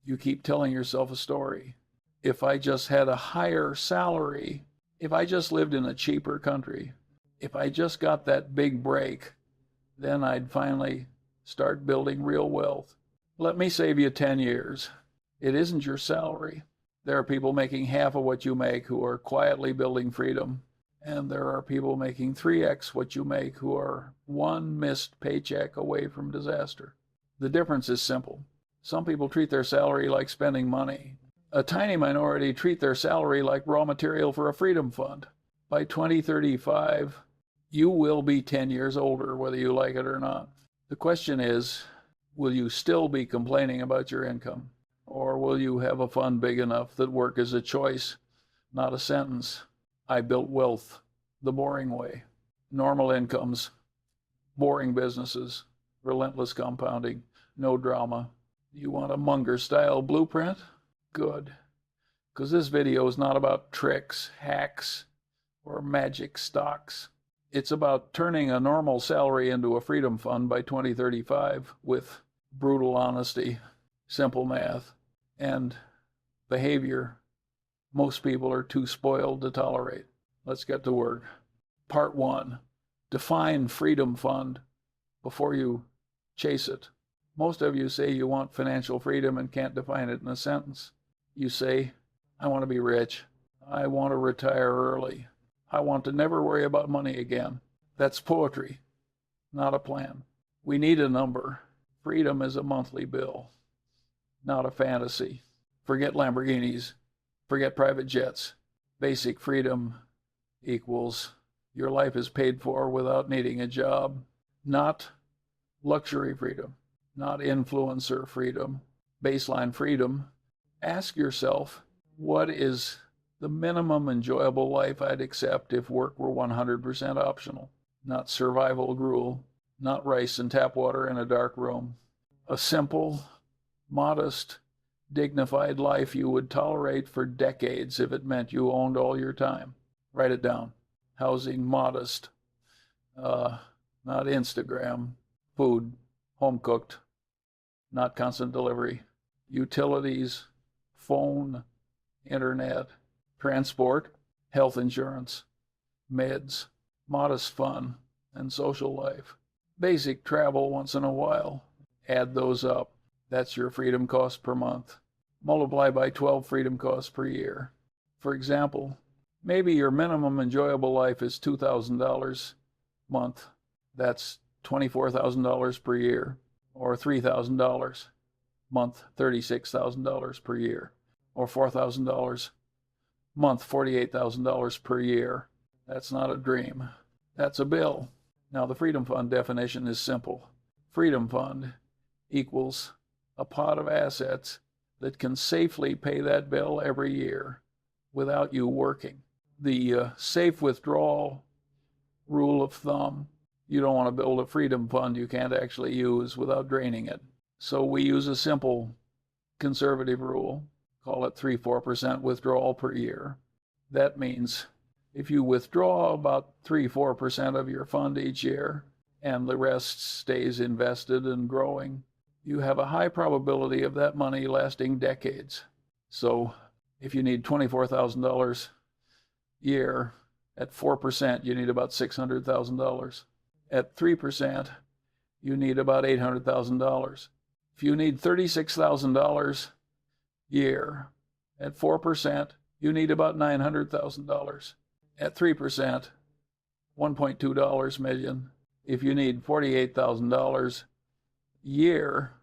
You keep telling yourself a story. If I just had a higher salary, if I just lived in a cheaper country, if I just got that big break, then I'd finally start building real wealth. Let me save you 10 years. It isn't your salary. There are people making half of what you make who are quietly building freedom. And there are people making 3x what you make who are one missed paycheck away from disaster. The difference is simple. Some people treat their salary like spending money. A tiny minority treat their salary like raw material for a freedom fund. By 2035, you will be 10 years older, whether you like it or not. The question is, will you still be complaining about your income? Or will you have a fund big enough that work is a choice, not a sentence? I built wealth the boring way. Normal incomes, boring businesses, relentless compounding, no drama. You want a Munger-style blueprint? Good. Because this video is not about tricks, hacks, or magic stocks. It's about turning a normal salary into a freedom fund by 2035 with brutal honesty, simple math, and behavior most people are too spoiled to tolerate. Let's get to work. Part 1. Define freedom fund before you chase it. Most of you say you want financial freedom and can't define it in a sentence. You say, I want to be rich. I want to retire early. I want to never worry about money again. That's poetry, not a plan. We need a number. Freedom is a monthly bill, not a fantasy. Forget Lamborghinis. Forget private jets. Basic freedom equals your life is paid for without needing a job. Not luxury freedom, not influencer freedom. Baseline freedom. Ask yourself, what is the minimum enjoyable life I'd accept if work were 100% optional? Not survival gruel, not rice and tap water in a dark room. A simple, modest, dignified life you would tolerate for decades if it meant you owned all your time. Write it down. Housing modest, not Instagram. Food, home cooked, not constant delivery. Utilities, phone, internet, transport, health insurance, meds, modest fun, and social life. Basic travel once in a while. Add those up. That's your freedom cost per month. Multiply by 12 freedom costs per year. For example, maybe your minimum enjoyable life is $2,000 a month. That's $24,000 per year, or $3,000 a month, $36,000 per year, or $4,000 a month, $48,000 per year. That's not a dream. That's a bill. Now, the Freedom Fund definition is simple. Freedom Fund equals a pot of assets that can safely pay that bill every year without you working. The safe withdrawal rule of thumb, you don't want to build a freedom fund you can't actually use without draining it. So we use a simple conservative rule, call it 3-4% withdrawal per year. That means if you withdraw about 3-4% of your fund each year and the rest stays invested and growing, you have a high probability of that money lasting decades. So if you need $24,000 a year, at 4%, you need about $600,000. At 3%, you need about $800,000. If you need $36,000 a year, at 4%, you need about $900,000. At 3%, $1.2 million. If you need $48,000 a year,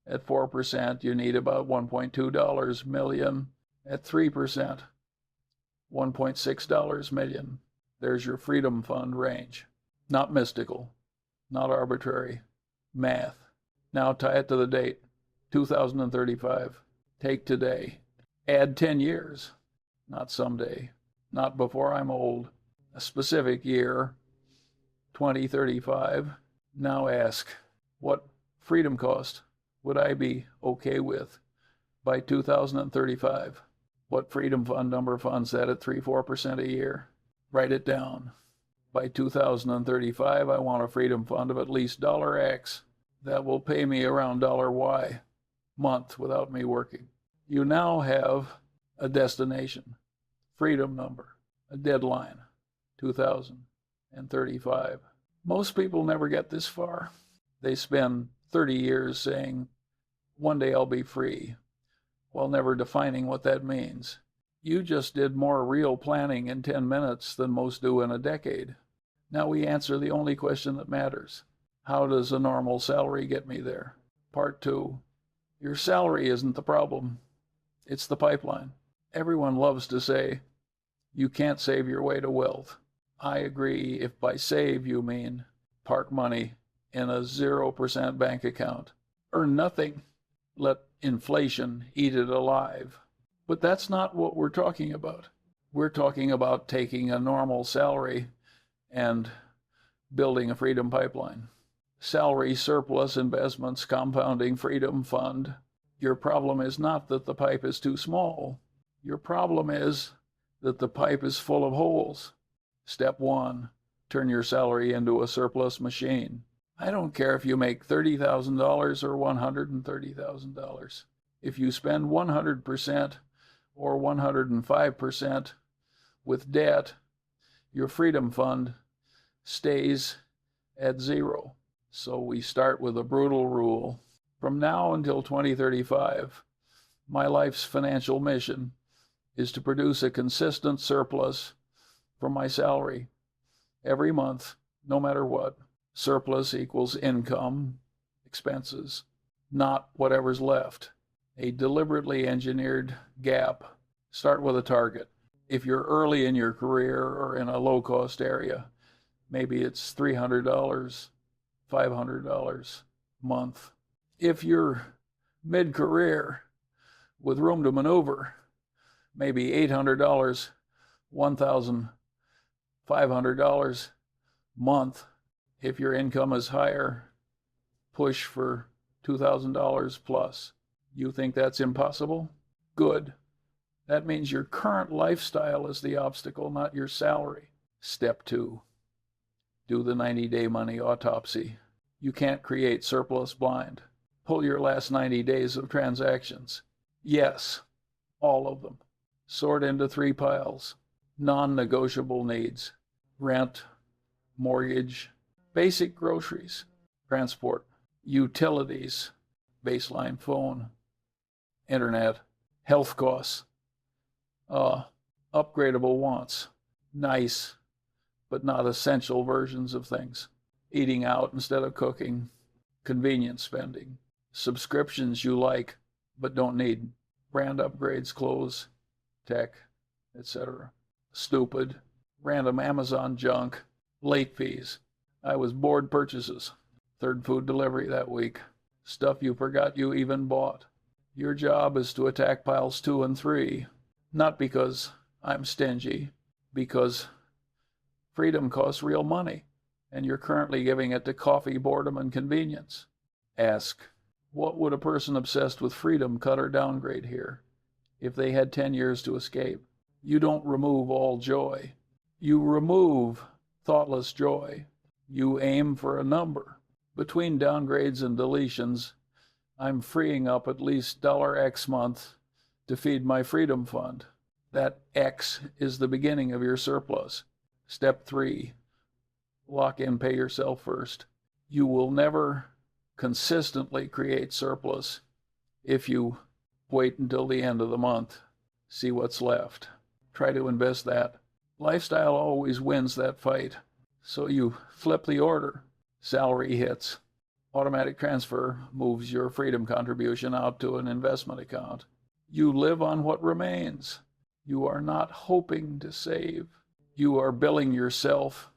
at 4%, you need about $1.2 million. At 3%, $1.6 million. There's your freedom fund range. Not mystical, not arbitrary. Math. Now tie it to the date, 2035. Take today. Add 10 years. Not someday. Not before I'm old. A specific year, 2035. Now ask, what freedom cost would I be okay with by 2035? What freedom fund number funds that at 3-4% a year? Write it down. By 2035, I want a freedom fund of at least $X that will pay me around $Y month without me working. You now have a destination, freedom number, a deadline, 2035. Most people never get this far. They spend 30 years saying, one day I'll be free, while never defining what that means. You just did more real planning in 10 minutes than most do in a decade. Now we answer the only question that matters. How does a normal salary get me there? Part 2. Your salary isn't the problem. It's the pipeline. Everyone loves to say, you can't save your way to wealth. I agree if by save you mean park money in a 0% bank account. Earn nothing. Let inflation eat it alive. But that's not what we're talking about. We're talking about taking a normal salary and building a freedom pipeline. Salary surplus investments, compounding freedom fund. Your problem is not that the pipe is too small. Your problem is that the pipe is full of holes. Step 1, turn your salary into a surplus machine. I don't care if you make $30,000 or $130,000. If you spend 100% or 105% with debt, your freedom fund stays at 0. So we start with a brutal rule. From now until 2035, my life's financial mission is to produce a consistent surplus from my salary every month, no matter what. Surplus equals income, expenses, not whatever's left. A deliberately engineered gap. Start with a target. If you're early in your career or in a low-cost area, maybe it's $300, $500 a month. If you're mid-career with room to maneuver, maybe $800, $1,500 a month. If your income is higher, push for $2,000 plus. You think that's impossible? Good. That means your current lifestyle is the obstacle, not your salary. Step 2, do the 90-day money autopsy. You can't create surplus blind. Pull your last 90 days of transactions. Yes, all of them. Sort into 3 piles. Non-negotiable needs. Rent, mortgage, basic groceries, transport, utilities, baseline phone, internet, health costs, upgradable wants, nice but not essential versions of things, eating out instead of cooking, convenience spending, subscriptions you like but don't need, brand upgrades, clothes, tech, etc. Stupid, random Amazon junk, late fees. I was bored purchases, third food delivery that week, stuff you forgot you even bought. Your job is to attack piles 2 and 3, not because I'm stingy, because freedom costs real money, and you're currently giving it to coffee, boredom, and convenience. Ask, what would a person obsessed with freedom cut or downgrade here if they had 10 years to escape? You don't remove all joy. You remove thoughtless joy. You aim for a number. Between downgrades and deletions, I'm freeing up at least $X month to feed my freedom fund. That X is the beginning of your surplus. Step 3, lock in, pay yourself first. You will never consistently create surplus if you wait until the end of the month, see what's left. Try to invest that. Lifestyle always wins that fight. So you flip the order. Salary hits. Automatic transfer moves your freedom contribution out to an investment account. You live on what remains. You are not hoping to save. You are billing yourself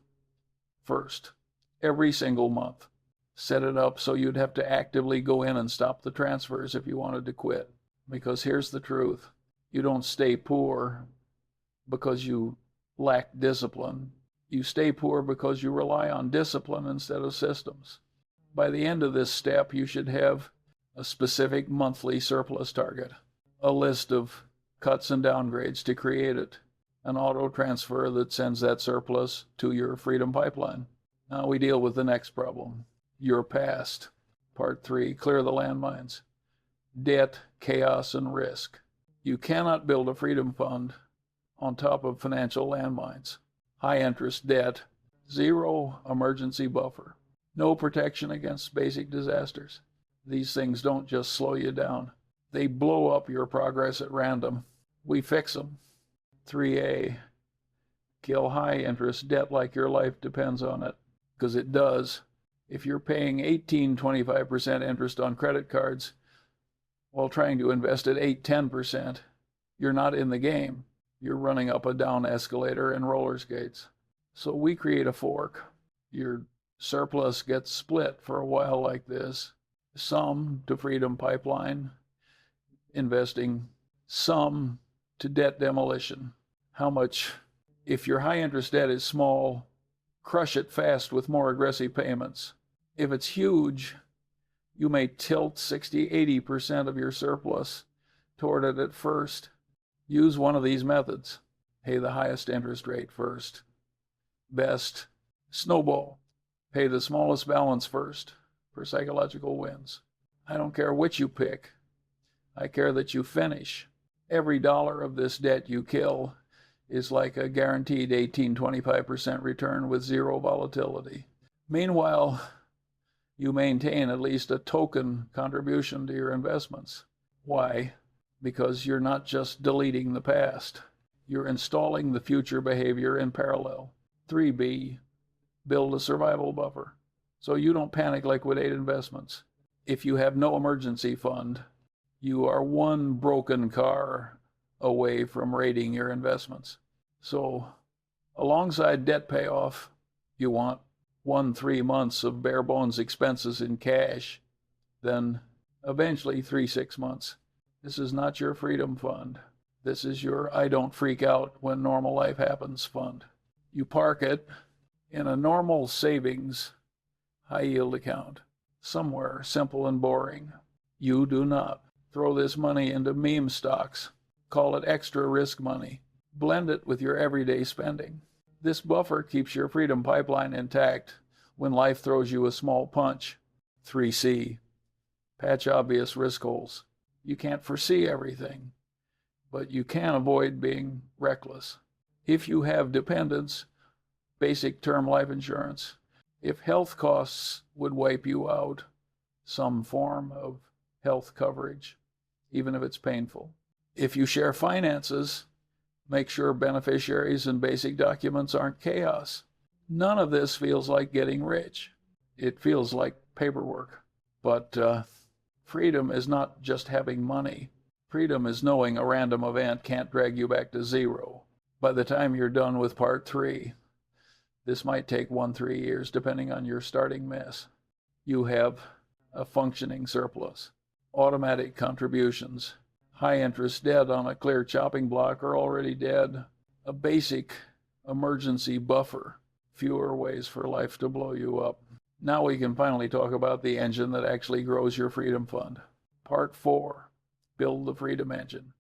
first, every single month. Set it up so you'd have to actively go in and stop the transfers if you wanted to quit. Because here's the truth. You don't stay poor because you lack discipline. You stay poor because you rely on discipline instead of systems. By the end of this step, you should have a specific monthly surplus target, a list of cuts and downgrades to create it, an auto transfer that sends that surplus to your freedom pipeline. Now we deal with the next problem, your past. Part 3, clear the landmines. debt, chaos, and risk. You cannot build a freedom fund on top of financial landmines. High interest debt, zero emergency buffer, no protection against basic disasters. These things don't just slow you down. They blow up your progress at random. We fix them. 3A, kill high interest debt like your life depends on it, because it does. If you're paying 18-25% interest on credit cards while trying to invest at 8-10%, you're not in the game. You're running up a down escalator and roller skates. So we create a fork. Your surplus gets split for a while like this. Some to freedom pipeline investing, some to debt demolition. How much? If your high interest debt is small, crush it fast with more aggressive payments. If it's huge, you may tilt 60-80% of your surplus toward it at first. Use one of these methods. Pay the highest interest rate first. Best, snowball. Pay the smallest balance first for psychological wins. I don't care which you pick. I care that you finish. Every dollar of this debt you kill is like a guaranteed 18-25% return with zero volatility. Meanwhile, you maintain at least a token contribution to your investments. Why? Because you're not just deleting the past. You're installing the future behavior in parallel. 3B, build a survival buffer so you don't panic liquidate investments. If you have no emergency fund, you are one broken car away from raiding your investments. So alongside debt payoff, you want 1-3 months of bare bones expenses in cash, then eventually 3-6 months. This is not your freedom fund. This is your I don't freak out when normal life happens fund. You park it in a normal savings high yield account, somewhere simple and boring. You do not. Throw this money into meme stocks. Call it extra risk money. Blend it with your everyday spending. This buffer keeps your freedom pipeline intact when life throws you a small punch. 3C, patch obvious risk holes. You can't foresee everything, but you can avoid being reckless. If you have dependents, basic term life insurance. If health costs would wipe you out, some form of health coverage, even if it's painful. If you share finances, make sure beneficiaries and basic documents aren't chaos. None of this feels like getting rich. It feels like paperwork. But freedom is not just having money. Freedom is knowing a random event can't drag you back to zero. By the time you're done with part 3, this might take 1-3 years, depending on your starting mess. You have a functioning surplus, automatic contributions, high interest debt on a clear chopping block are already dead, a basic emergency buffer, fewer ways for life to blow you up. Now we can finally talk about the engine that actually grows your freedom fund. Part 4, build the freedom engine.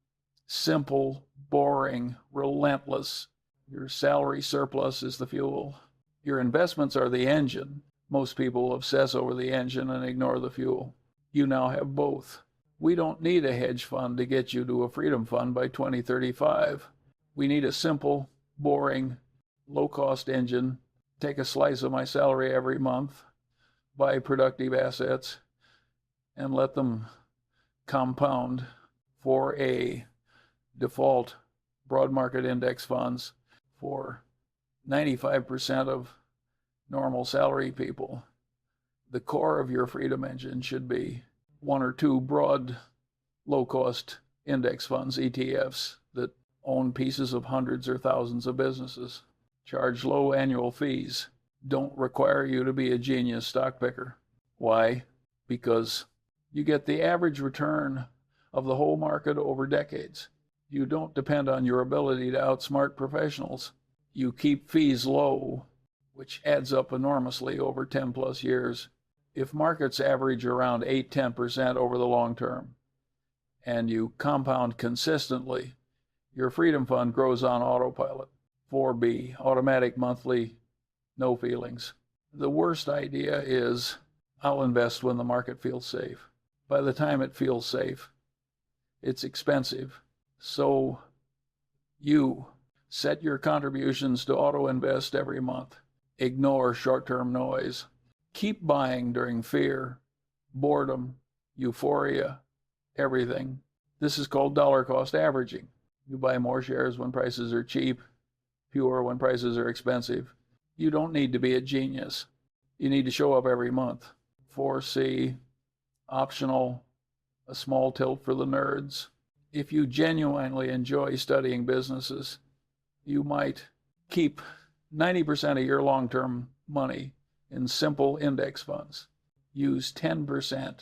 Simple, boring, relentless. Your salary surplus is the fuel. Your investments are the engine. Most people obsess over the engine and ignore the fuel. You now have both. We don't need a hedge fund to get you to a freedom fund by 2035. We need a simple, boring, low-cost engine. Take a slice of my salary every month, buy productive assets, and let them compound. 4A, default broad market index funds for 95% of normal salary people. The core of your freedom engine should be 1 or 2 broad, low-cost index funds, ETFs, that own pieces of hundreds or thousands of businesses. Charge low annual fees. Don't require you to be a genius stock picker. Why? Because you get the average return of the whole market over decades. You don't depend on your ability to outsmart professionals. You keep fees low, which adds up enormously over 10 plus years. If markets average around 8-10% over the long term, and you compound consistently, your freedom fund grows on autopilot. 4B, automatic monthly, no feelings. The worst idea is, I'll invest when the market feels safe. by the time it feels safe. It's expensive. So you set your contributions to auto invest every month. Ignore short-term noise. Keep buying during fear, boredom, euphoria, everything. This is called dollar cost averaging. You buy more shares when prices are cheap, fewer when prices are expensive. You don't need to be a genius. You need to show up every month. 4C, optional, a small tilt for the nerds. If you genuinely enjoy studying businesses, you might keep 90% of your long-term money in simple index funds. Use 10%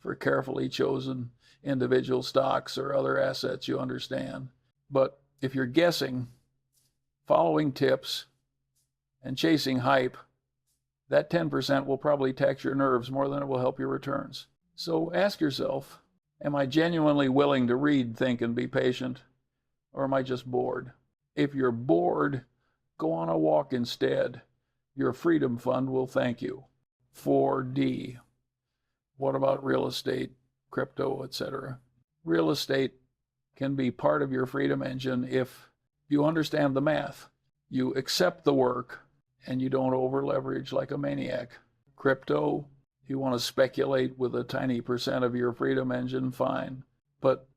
for carefully chosen individual stocks or other assets you understand. But if you're guessing, following tips, and chasing hype, that 10% will probably tax your nerves more than it will help your returns. So ask yourself, am I genuinely willing to read, think, and be patient? Or am I just bored? If you're bored, go on a walk instead. Your freedom fund will thank you. 4D. What about real estate, crypto, etc.? Real estate can be part of your freedom engine if you understand the math. You accept the work and you don't over leverage like a maniac. Crypto, if you want to speculate with a tiny percent of your freedom engine, fine. But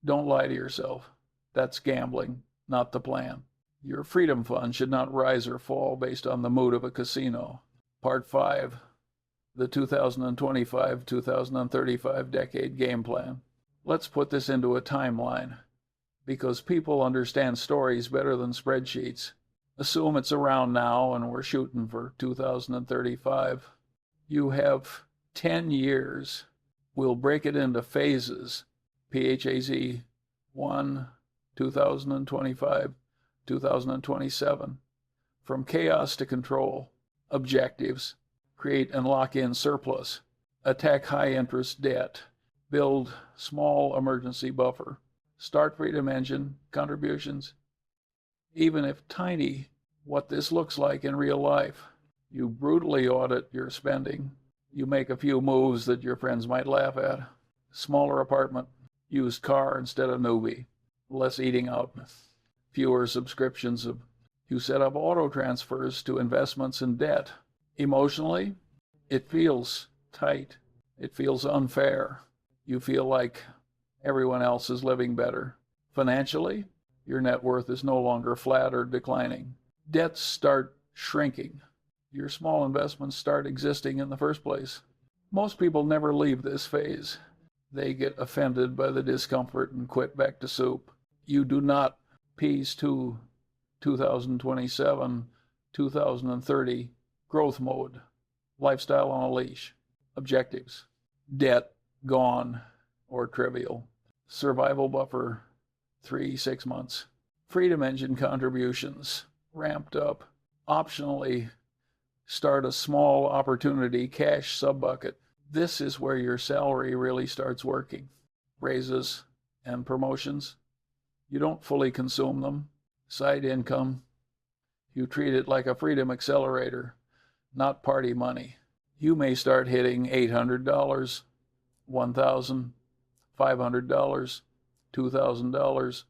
don't lie to yourself. That's gambling, not the plan. Your freedom fund should not rise or fall based on the mood of a casino. Part 5, the 2025-2035 decade game plan. Let's put this into a timeline, because people understand stories better than spreadsheets. Assume it's around now and we're shooting for 2035. You have 10 years. We'll break it into phases. PHAZ 1, 2025, 2027. From chaos to control. Objectives. Create and lock in surplus. Attack high interest debt. Build small emergency buffer. Start freedom engine contributions. Even if tiny, what this looks like in real life. You brutally audit your spending. You make a few moves that your friends might laugh at. Smaller apartment, used car instead of newbie, less eating out, fewer subscriptions. You set up auto transfers to investments and debt. Emotionally, it feels tight. It feels unfair. You feel like everyone else is living better. Financially, your net worth is no longer flat or declining. Debts start shrinking. Your small investments start existing in the first place. Most people never leave this phase. They get offended by the discomfort and quit back to soup. You do not piece to 2027, 2030 growth mode. Lifestyle on a leash. Objectives. Debt gone or trivial. Survival buffer 3-6 months. Freedom engine contributions ramped up. Optionally, start a small opportunity cash sub-bucket. This is where your salary really starts working. Raises and promotions. You don't fully consume them. Side income. You treat it like a freedom accelerator, not party money. You may start hitting $800, $1,000, $500, $2,000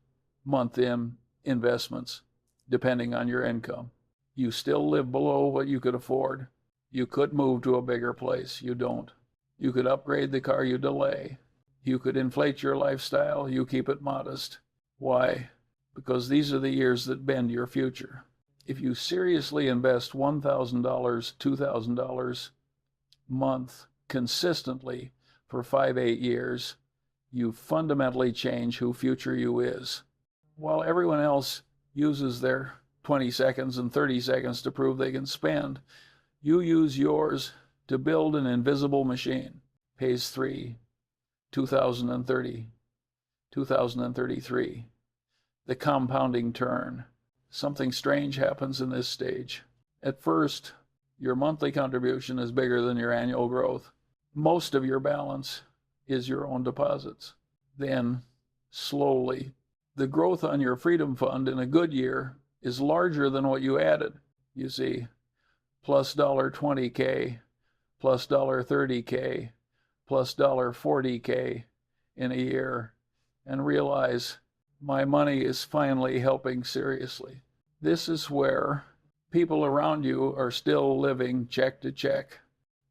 month in investments, depending on your income. You still live below what you could afford. You could move to a bigger place. You don't. You could upgrade the car you delay. You could inflate your lifestyle. You keep it modest. Why? Because these are the years that bend your future. If you seriously invest $1,000, $2,000 a month consistently for 5-8 years, you fundamentally change who future you is. While everyone else uses their 20 seconds and 30 seconds to prove they can spend, you use yours to build an invisible machine. Phase 3, 2030, 2033. The compounding turn. Something strange happens in this stage. At first, your monthly contribution is bigger than your annual growth. Most of your balance is your own deposits. Then, slowly, the growth on your freedom fund in a good year is larger than what you added. You see, plus $20K, plus $30K, plus $40K in a year and realize my money is finally helping seriously. This is where people around you are still living check to check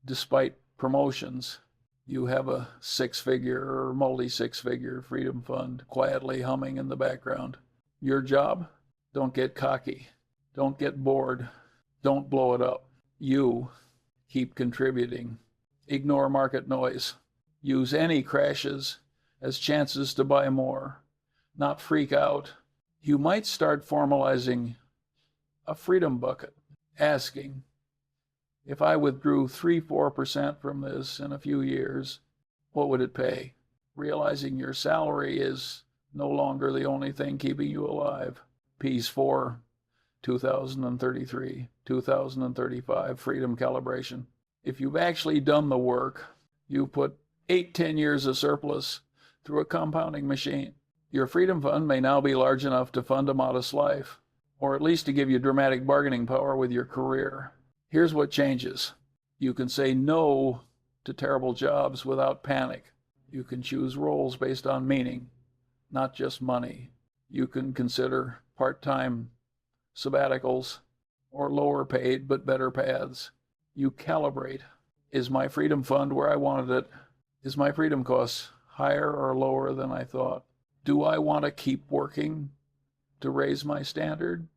despite promotions. You have a six-figure or multi-six-figure freedom fund quietly humming in the background. Your job? Don't get cocky. Don't get bored. Don't blow it up. You keep contributing. Ignore market noise. Use any crashes as chances to buy more. Not freak out. You might start formalizing a freedom bucket, asking, if I withdrew 3-4% from this in a few years, what would it pay? Realizing your salary is no longer the only thing keeping you alive. Piece 4, 2033, 2035, freedom calibration. If you've actually done the work, you put 8-10 years of surplus through a compounding machine. Your freedom fund may now be large enough to fund a modest life, or at least to give you dramatic bargaining power with your career. Here's what changes. You can say no to terrible jobs without panic. You can choose roles based on meaning, not just money. You can consider part-time sabbaticals or lower paid but better paths. You calibrate. Is my freedom fund where I wanted it? Is my freedom costs higher or lower than I thought? Do I want to keep working to raise my standard?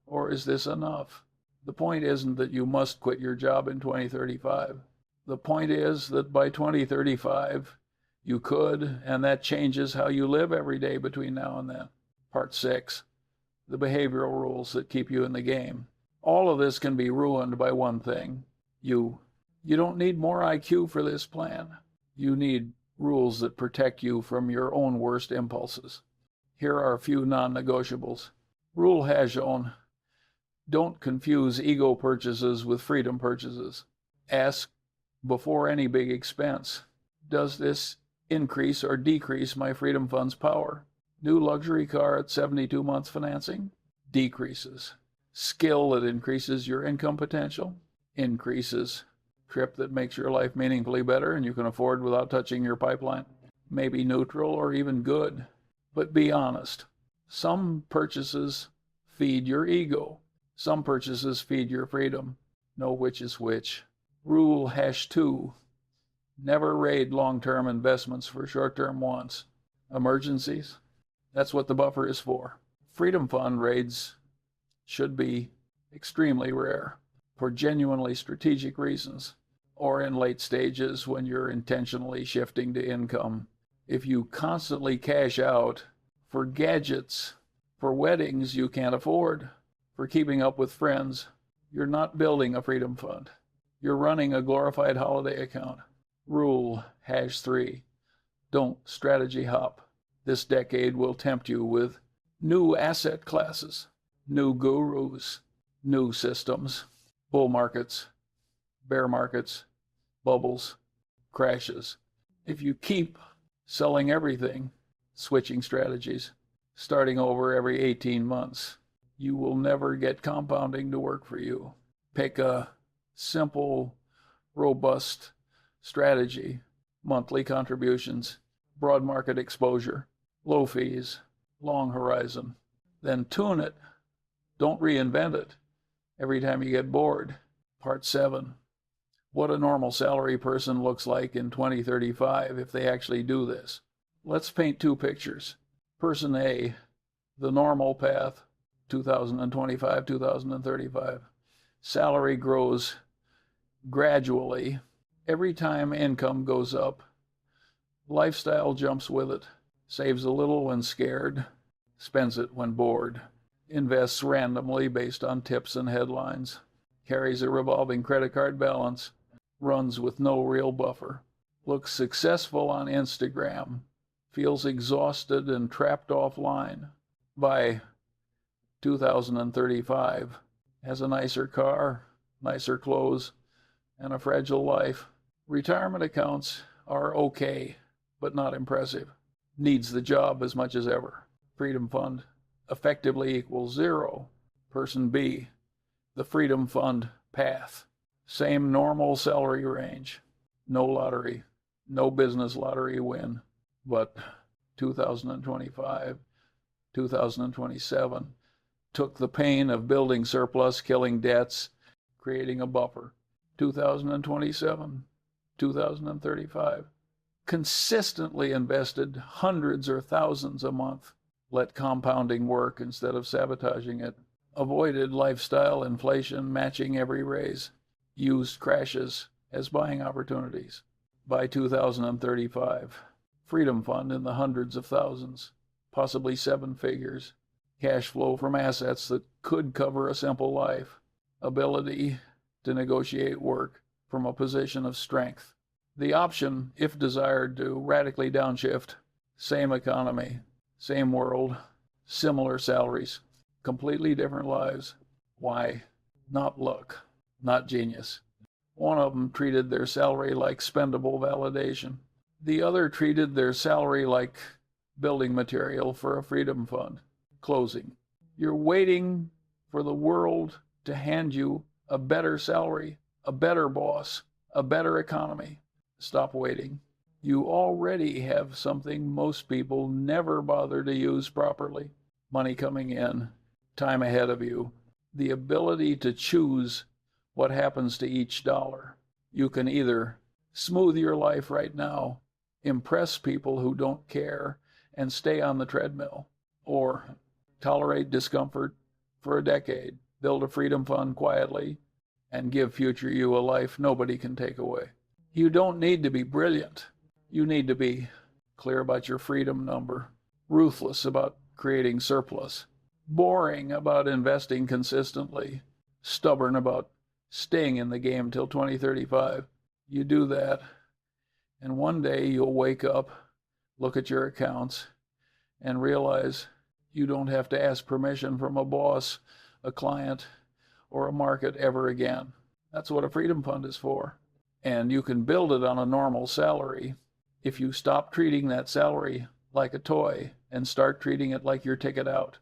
Or is this enough? The point isn't that you must quit your job in 2035. The point is that by 2035, you could, and that changes how you live every day between now and then. Part 6, the behavioral rules that keep you in the game. All of this can be ruined by one thing. You don't need more IQ for this plan. You need rules that protect you from your own worst impulses. Here are a few non-negotiables. Rule Hajon. Don't confuse ego purchases with freedom purchases. Ask before any big expense, does this increase or decrease my freedom fund's power? New luxury car at 72 months financing? Decreases. Skill that increases your income potential? Increases. Trip that makes your life meaningfully better and you can afford without touching your pipeline? Maybe neutral or even good. But be honest. Some purchases feed your ego. Some purchases feed your freedom. Know which is which. Rule #2. Never raid long-term investments for short-term wants. Emergencies? That's what the buffer is for. Freedom fund raids should be extremely rare for genuinely strategic reasons, or in late stages when you're intentionally shifting to income. If you constantly cash out for gadgets, for weddings you can't afford, for keeping up with friends, you're not building a freedom fund. You're running a glorified holiday account. Rule #3. Don't strategy hop. This decade will tempt you with new asset classes, new gurus, new systems, bull markets, bear markets, bubbles, crashes. If you keep selling everything, switching strategies, starting over every 18 months, you will never get compounding to work for you. Pick a simple, robust strategy, monthly contributions, broad market exposure, low fees, long horizon. Then tune it. Don't reinvent it every time you get bored. Part 7. What a normal salary person looks like in 2035 if they actually do this. Let's paint two pictures. Person A, the normal path, 2025, 2035. Salary grows gradually. Every time income goes up, lifestyle jumps with it. Saves a little when scared, spends it when bored. Invests randomly based on tips and headlines. Carries a revolving credit card balance. Runs with no real buffer. Looks successful on Instagram. Feels exhausted and trapped offline. By 2035, has a nicer car, nicer clothes, and a fragile life. Retirement accounts are okay, but not impressive. Needs the job as much as ever. Freedom fund effectively equals 0. Person B, the freedom fund path. Same normal salary range. No lottery. no business lottery win. But 2025, 2027 took the pain of building surplus, killing debts, creating a buffer. 2027, 2035, consistently invested hundreds or thousands a month, let compounding work instead of sabotaging it, avoided lifestyle inflation matching every raise, used crashes as buying opportunities. By 2035, freedom fund in the hundreds of thousands, possibly seven figures, cash flow from assets that could cover a simple life, ability to negotiate work from a position of strength, the option, if desired, to radically downshift, same economy, same world, similar salaries, completely different lives. Why? Not luck, not genius. One of them treated their salary like spendable validation. The other treated their salary like building material for a freedom fund. Closing. You're waiting for the world to hand you a better salary, a better boss, a better economy. Stop waiting. You already have something most people never bother to use properly. Money coming in, time ahead of you, the ability to choose what happens to each dollar. You can either smooth your life right now, impress people who don't care, and stay on the treadmill, or tolerate discomfort for a decade, build a freedom fund quietly, and give future you a life nobody can take away. You don't need to be brilliant. You need to be clear about your freedom number, ruthless about creating surplus, boring about investing consistently, stubborn about staying in the game till 2035. You do that, and one day you'll wake up, look at your accounts, and realize you don't have to ask permission from a boss, a client, or a market ever again. That's what a freedom fund is for. And you can build it on a normal salary if you stop treating that salary like a toy and start treating it like your ticket out.